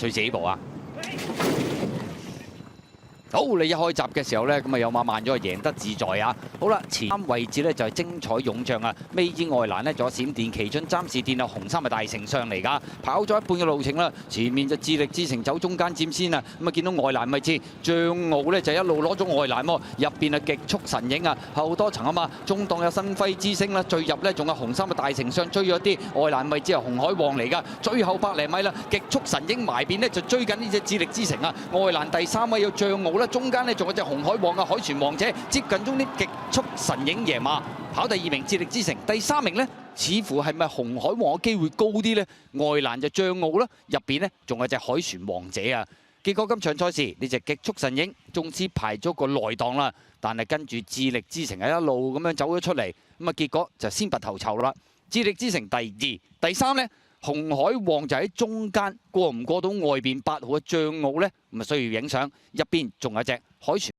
隨時起步啊！ 好，你一開閘嘅時候咧，咁啊有馬慢咗，贏得自在啊！好啦，前3位置咧就係精彩勇將啊！尾之外欄呢，仲有閃電奇駿、暫時電啊，紅衫係大丞相嚟㗎，跑咗一半嘅路程啦。前面就智力之城走中間佔先啊！咁啊見到外欄位置，象傲咧就一路攞咗外欄喎，入邊啊極速神影啊，後多層啊嘛，中檔有新輝之星啦，最入咧仲有紅衫嘅大丞相追咗啲，外欄位置係紅海王嚟㗎，最後100零米啦，極速神影埋邊呢，就追緊呢隻智力之城啊！外欄第3位有象傲啦。 中間咧仲有隻紅海王啊，海船王者接近中啲極速神影贏馬，跑第2名智力之城，第3名呢，似乎係咪紅海王嘅機會高啲呢？外欄就象傲啦，入邊呢仲有隻海船王者啊。結果今場賽事呢隻極速神影縱使排咗個內檔啦，但係跟住智力之城係一路咁樣走咗出嚟，咁啊結果就先拔頭籌啦。智力之城第2、第3呢。 紅海王就喺中間，過唔過到外邊8號嘅象傲呢？咁啊需要影相。入邊仲有隻海船